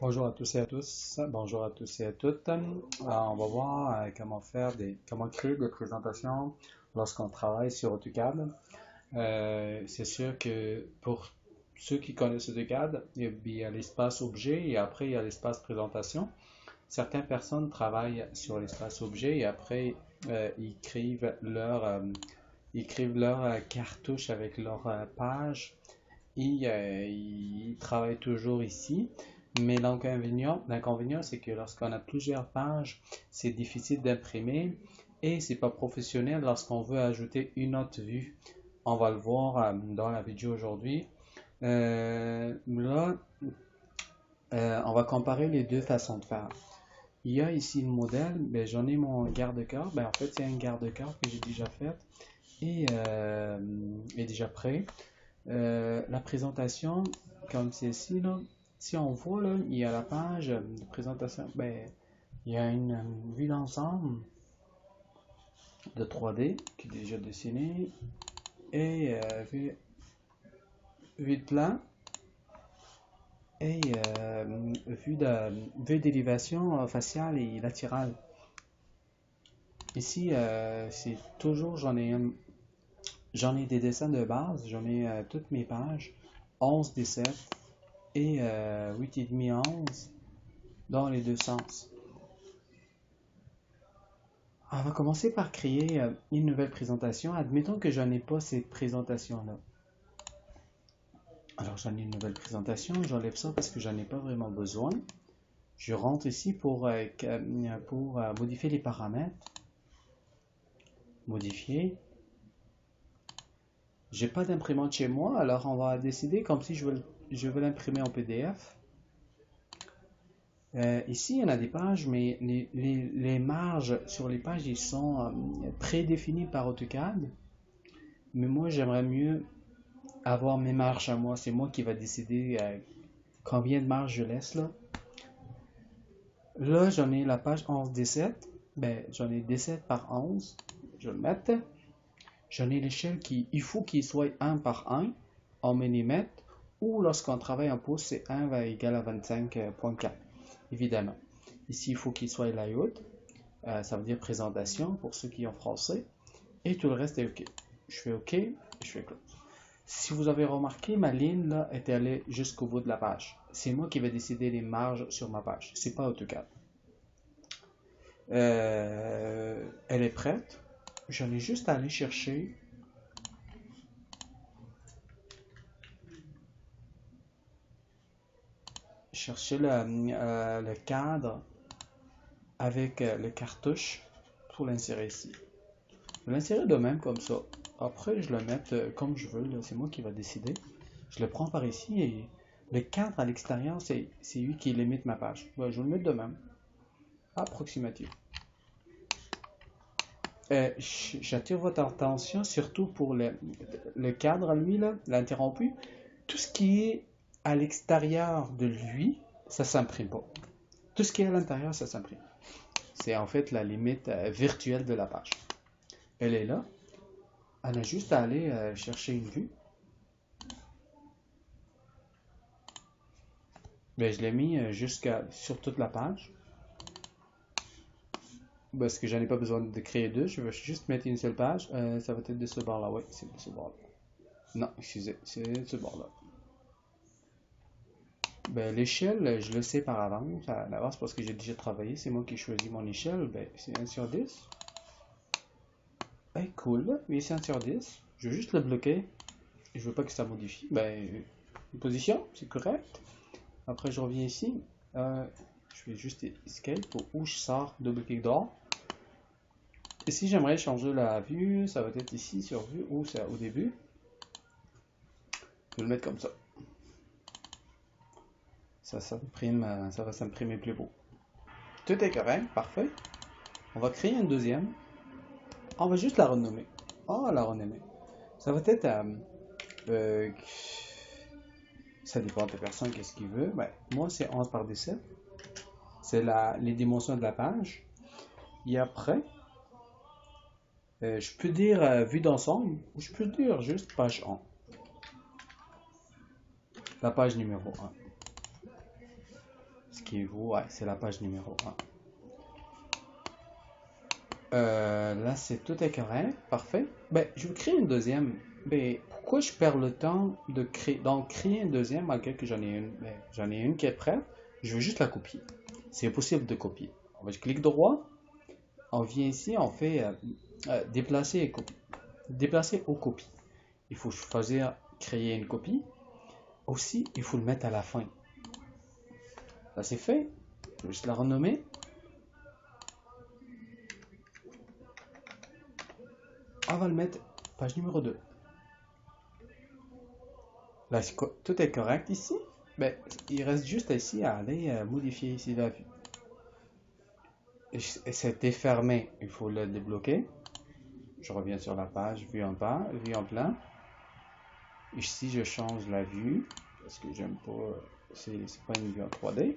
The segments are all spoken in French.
Bonjour à tous et à tous. Bonjour à tous et à toutes. On va voir comment créer des présentations lorsqu'on travaille sur AutoCAD. C'est sûr que pour ceux qui connaissent AutoCAD, il y a l'espace objet et après il y a l'espace présentation. Certaines personnes travaillent sur l'espace objet et après ils écrivent leur cartouche avec leur page et ils travaillent toujours ici. Mais l'inconvénient, c'est que lorsqu'on a plusieurs pages, c'est difficile d'imprimer et c'est pas professionnel lorsqu'on veut ajouter une autre vue. On va le voir dans la vidéo aujourd'hui. Là, on va comparer les deux façons de faire. Il y a ici le modèle, ben, j'en ai mon garde-corps. Ben, en fait, c'est un garde-corps que j'ai déjà fait et déjà prêt. La présentation, comme celle-ci, là, si on voit, là, il y a la page de présentation, ben, il y a une vue d'ensemble de 3D qui est déjà dessinée et vue de plan et vue d'élévation faciale et latérale. Ici, c'est toujours, j'en ai des dessins de base, j'en ai toutes mes pages, 11 des 7 et 8,5 à 11 dans les deux sens. On va commencer par créer une nouvelle présentation. Admettons que je n'ai pas cette présentation-là. Alors j'en ai une nouvelle présentation, j'enlève ça parce que j'en ai pas vraiment besoin. Je rentre ici pour modifier les paramètres. Modifier. J'ai pas d'imprimante chez moi, alors on va décider comme si je veux l'imprimer en PDF. Ici, il y en a des pages, mais les marges sur les pages, ils sont prédéfinis par AutoCAD. Mais moi, j'aimerais mieux avoir mes marges à moi. C'est moi qui va décider combien de marges je laisse là. Là, j'en ai la page 11 D7. Ben, j'en ai D7 par 11. Je vais le mettre. J'en ai l'échelle il faut qu'il soit 1 par 1 en millimètres. Ou lorsqu'on travaille en pouces, c'est 1 va égal à 25,4. Évidemment. Ici, il faut qu'il soit layout. Ça veut dire présentation pour ceux qui ont français. Et tout le reste est OK. Je fais OK et je fais close. Si vous avez remarqué, ma ligne là est allée jusqu'au bout de la page. C'est moi qui vais décider les marges sur ma page. C'est pas AutoCAD. Elle est prête. J'en ai juste à aller chercher le cadre avec le cartouche pour l'insérer ici. Je vais l'insérer de même comme ça. Après, je le mets comme je veux. C'est moi qui va décider. Je le prends par ici et le cadre à l'extérieur, c'est lui qui limite ma page. Ouais, je vais le mettre de même. Approximatif. J'attire votre attention surtout pour le cadre, lui, là, l'interrompu. Tout ce qui est à l'extérieur de lui, ça s'imprime pas. Tout ce qui est à l'intérieur, ça s'imprime. C'est en fait la limite virtuelle de la page. Elle est là. On a juste à aller chercher une vue. Ben, je l'ai mis sur toute la page. Parce que j'en ai pas besoin de créer deux. Je vais juste mettre une seule page. Ça va être de ce bord-là. Oui, c'est de ce bord-là. Non, excusez, c'est de ce bord-là. Ben, l'échelle, je le sais par avance, à l'avance parce que j'ai déjà travaillé. C'est moi qui choisis mon échelle. Ben, c'est 1 sur 10. Ben, cool. Oui, c'est 1 sur 10. Je veux juste le bloquer. Je veux pas que ça modifie. Ben, une position, c'est correct. Après, je reviens ici. Je fais juste escape où je sors, double clic droit. Et si j'aimerais changer la vue, ça va être ici sur vue ou c'est au début. Je vais le mettre comme ça. Ça va s'imprimer plus beau. Tout est correct, parfait. On va créer une deuxième. On va juste la renommer. On va la renommer. Ça va être ça dépend de la personne, qu'est-ce qu'il veut. Ben, moi, c'est 11 par 17. C'est les dimensions de la page. Et après, je peux dire vue d'ensemble ou je peux dire juste page 1. La page numéro 1. Ce qui vaut, ouais, c'est la page numéro 1. Là, c'est tout est correct, parfait. Ben, je vais créer une deuxième. Ben, pourquoi je perds le temps de créer, d'en créer une deuxième malgré que j'en ai une? Ben, j'en ai une qui est prête, je veux juste la copier. C'est impossible de copier. On va cliquer droit, on vient ici, on fait déplacer et copier. Déplacer ou copie. Il faut choisir créer une copie. Aussi, il faut le mettre à la fin. Ça c'est fait. Je vais juste la renommer. On va le mettre page numéro 2. Là, tout est correct ici. Ben, il reste juste ici à aller modifier ici la vue. Et c'était fermé. Il faut le débloquer. Je reviens sur la page, vue en bas, vue en plein. Ici, je change la vue. Parce que j'aime pas. C'est pas une vue en 3D.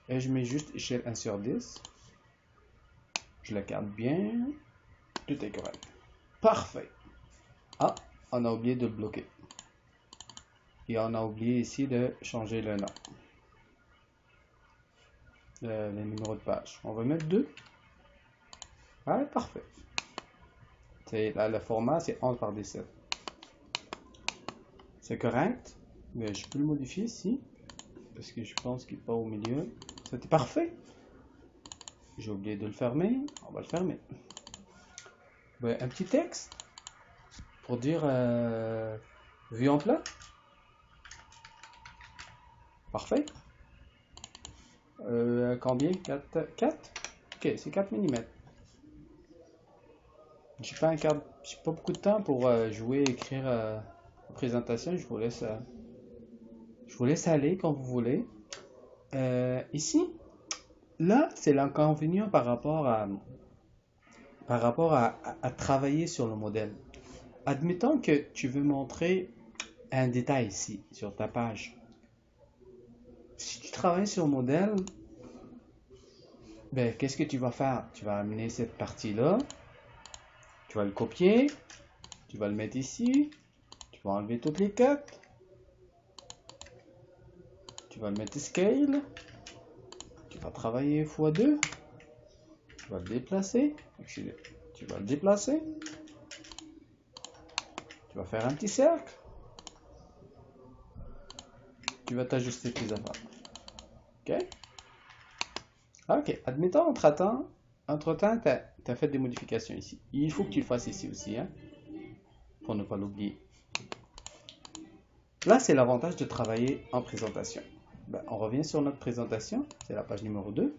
Et je mets juste échelle 1 sur 10. Je la garde bien. Tout est correct. Parfait. Ah, on a oublié de le bloquer. Et on a oublié ici de changer le nom. Le numéro de page. On va mettre 2. Ah, parfait. Là, le format, c'est 11 par 17. C'est correct. Mais je peux le modifier ici. Parce que je pense qu'il n'est pas au milieu. C'était parfait. J'ai oublié de le fermer. On va le fermer. Ben, un petit texte. Pour dire vue en plat. Parfait. Combien? 4? Ok, c'est 4 mm. J'ai pas beaucoup de temps pour jouer, écrire une présentation. Je vous laisse aller quand vous voulez. Ici, là, c'est l'inconvénient par rapport à travailler sur le modèle. Admettons que tu veux montrer un détail ici sur ta page. Si tu travailles sur le modèle, ben, qu'est-ce que tu vas faire? Tu vas amener cette partie-là, tu vas le copier, tu vas le mettre ici, tu vas enlever toutes les 4, tu vas le mettre scale, tu vas travailler x2, tu vas le déplacer, tu vas le déplacer, tu vas faire un petit cercle, tu vas t'ajuster tes affaires. Ok? Ok, admettons, entre-temps, tu as fait des modifications ici. Il faut que tu le fasses ici aussi, hein, pour ne pas l'oublier. Là, c'est l'avantage de travailler en présentation. Ben, on revient sur notre présentation, c'est la page numéro 2.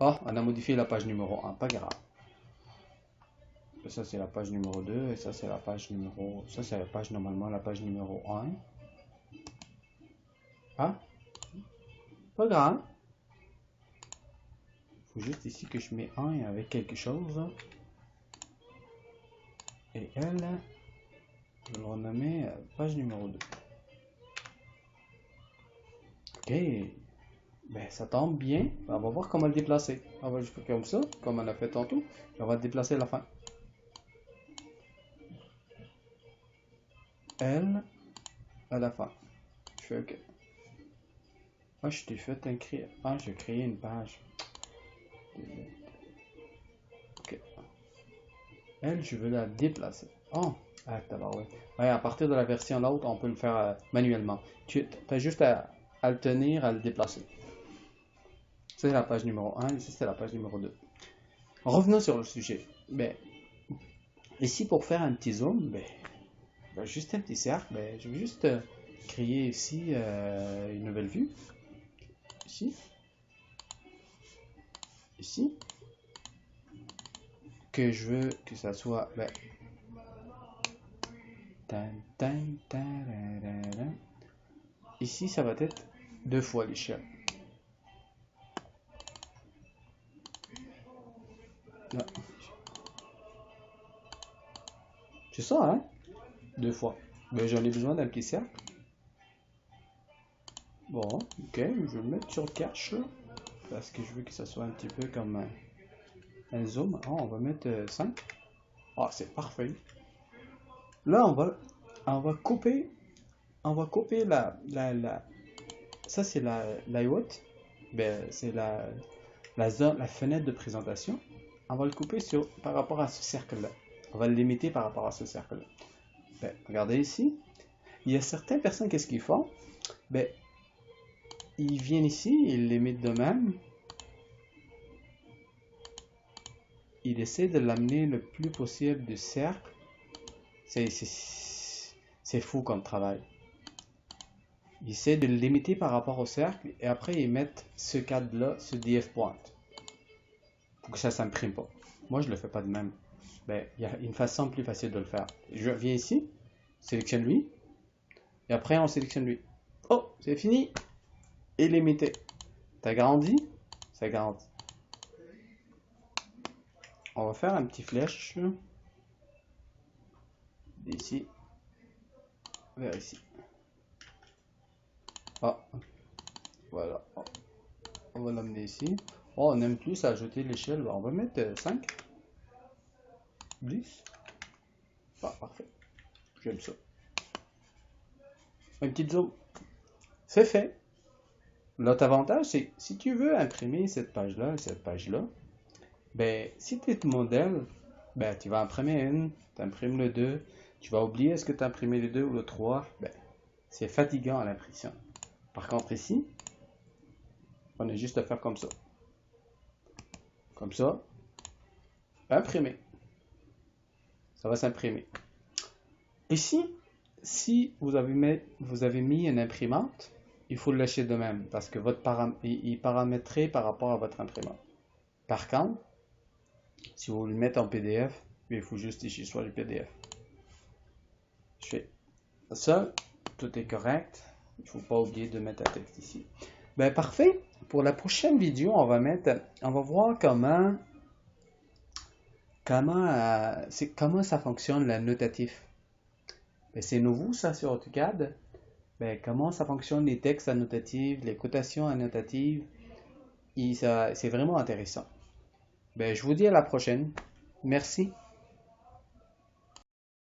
Oh, on a modifié la page numéro 1, pas grave. Ça, c'est la page numéro 2, et ça, c'est la page numéro... Ça, c'est la page, normalement, la page numéro 1. Ah, pas grave. Il faut juste ici que je mets 1 avec quelque chose. Et elle, je vais le renommer page numéro 2. Ok, ben ça tombe bien. On va voir comment le déplacer. On va juste faire comme ça, comme on a fait tantôt. Et on va le déplacer à la fin. Elle à la fin. Je fais OK. Ah, je t'ai fait écrire. Ah, j'ai créé une page. OK. Elle, je veux la déplacer. Oh, ah, ouais. Ouais, à partir de la version l'autre, on peut le faire manuellement. Tu as juste à le tenir, à le déplacer. Ça, c'est la page numéro 1 et ça, c'est la page numéro 2. Revenons sur le sujet. Ben, ici, pour faire un petit zoom, ben, juste un petit cercle, ben, je vais juste créer ici une nouvelle vue. Ici. Ici. Que je veux que ça soit... Ben, ici, ça va être 2 fois l'échelle. C'est ça, hein? 2 fois. Ben, j'en ai besoin d'un petit cercle. Bon, ok, je vais le mettre sur cache, là, parce que je veux que ça soit un petit peu comme un zoom. Oh, on va mettre 5. Ah, c'est parfait. Là, on va couper ça c'est la layout, ben, c'est la zone, la fenêtre de présentation. On va le couper par rapport à ce cercle-là. On va le limiter par rapport à ce cercle-là. Ben, regardez ici. Il y a certaines personnes, qu'est-ce qu'ils font? Ben, ils viennent ici, ils limitent de même. Ils essaient de l'amener le plus possible du cercle. C'est fou comme travail. Ils essaient de le limiter par rapport au cercle et après ils mettent ce cadre-là, ce DF point, pour que ça ne s'imprime pas. Moi, je ne le fais pas de même. Ben, il y a une façon plus facile de le faire. Je viens ici, sélectionne lui, et après on sélectionne lui. Oh, c'est fini. Et limité. T'as grandi, ça grandit. On va faire un petit flèche d'ici vers ici. Ah, voilà. On va l'amener ici. Oh, on n'aime plus ajouter l'échelle. On va mettre 5. 10. Ah, parfait. J'aime ça. Un petit zoom. C'est fait. L'autre avantage, c'est si tu veux imprimer cette page-là et cette page-là, ben, si tu es modèle, ben, tu vas imprimer une, tu imprimes le 2, tu vas oublier est-ce que tu as imprimé le 2 ou le 3, ben, c'est fatigant à l'impression. Par contre ici, on a juste à faire comme ça. Comme ça, imprimer. Ça va s'imprimer. Ici, si vous avez mis une imprimante, il faut le lâcher de même parce que il est paramétré par rapport à votre imprimante. Par contre, si vous le mettez en PDF, il faut juste ici soit le PDF. Je fais ça, tout est correct. Il ne faut pas oublier de mettre un texte ici. Ben parfait. Pour la prochaine vidéo, on va voir comment ça fonctionne la notatif. Ben, c'est nouveau ça sur AutoCAD. Ben, comment ça fonctionne les textes annotatifs, les cotations annotatives. C'est vraiment intéressant. Ben, je vous dis à la prochaine. Merci.